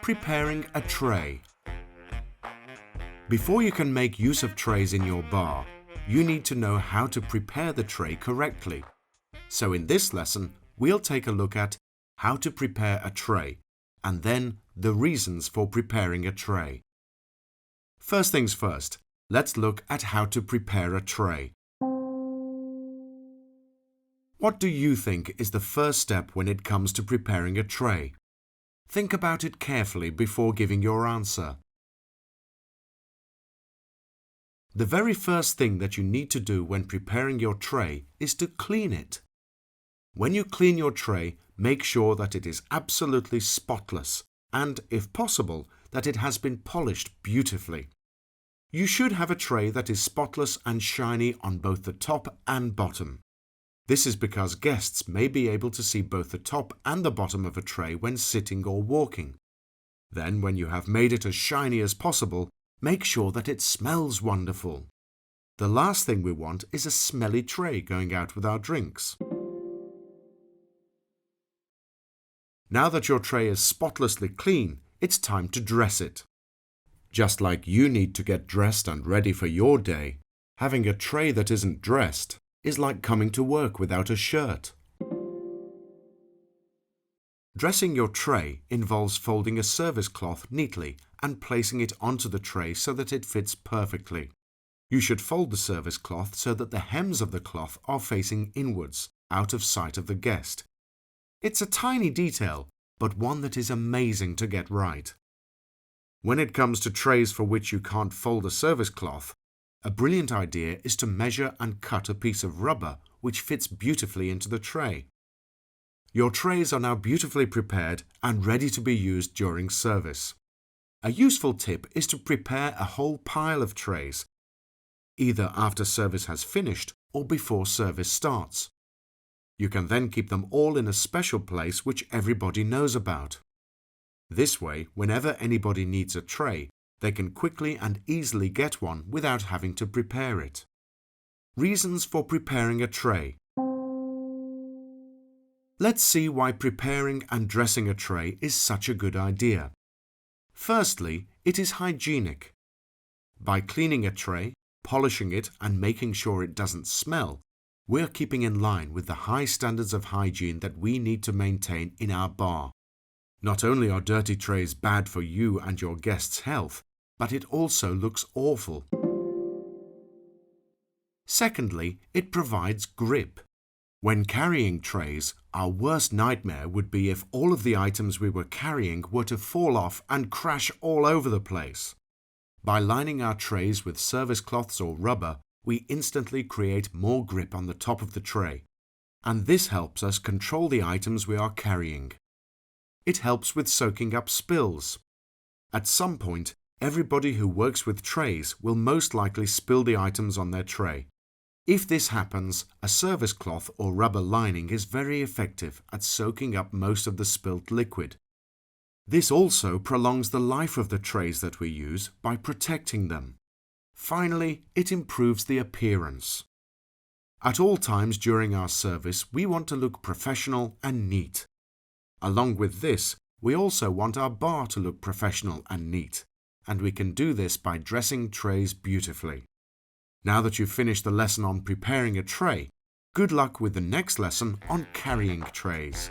Preparing a tray. Before you can make use of trays in your bar, you need to know how to prepare the tray correctly. So in this lesson, we'll take a look at how to prepare a tray, and then the reasons for preparing a tray. First things first, let's look at how to prepare a tray. What do you think is the first step when it comes to preparing a tray? Think about it carefully before giving your answer. The very first thing that you need to do when preparing your tray is to clean it. When you clean your tray, make sure that it is absolutely spotless and, if possible, that it has been polished beautifully. You should have a tray that is spotless and shiny on both the top and bottom. This is because guests may be able to see both the top and the bottom of a tray when sitting or walking. Then, when you have made it as shiny as possible, make sure that it smells wonderful. The last thing we want is a smelly tray going out with our drinks. Now that your tray is spotlessly clean, it's time to dress it. Just like you need to get dressed and ready for your day, having a tray that isn't dressed is like coming to work without a shirt. Dressing your tray involves folding a service cloth neatly and placing it onto the tray so that it fits perfectly. You should fold the service cloth so that the hems of the cloth are facing inwards, out of sight of the guest. It's a tiny detail, but one that is amazing to get right. When it comes to trays for which you can't fold a service cloth, a brilliant idea is to measure and cut a piece of rubber which fits beautifully into the tray. Your trays are now beautifully prepared and ready to be used during service. A useful tip is to prepare a whole pile of trays, either after service has finished or before service starts. You can then keep them all in a special place which everybody knows about. This way, whenever anybody needs a tray, they can quickly and easily get one without having to prepare it. Reasons for preparing a tray. Let's see why preparing and dressing a tray is such a good idea. Firstly, it is hygienic. By cleaning a tray, polishing it and making sure it doesn't smell, we're keeping in line with the high standards of hygiene that we need to maintain in our bar. Not only are dirty trays bad for you and your guests' health, but it also looks awful. Secondly, it provides grip. When carrying trays, our worst nightmare would be if all of the items we were carrying were to fall off and crash all over the place. By lining our trays with service cloths or rubber, we instantly create more grip on the top of the tray, and this helps us control the items we are carrying. It helps with soaking up spills. At some point, everybody who works with trays will most likely spill the items on their tray. If this happens, a service cloth or rubber lining is very effective at soaking up most of the spilt liquid. This also prolongs the life of the trays that we use by protecting them. Finally, it improves the appearance. At all times during our service, we want to look professional and neat. Along with this, we also want our bar to look professional and neat, and we can do this by dressing trays beautifully. Now that you've finished the lesson on preparing a tray, good luck with the next lesson on carrying trays.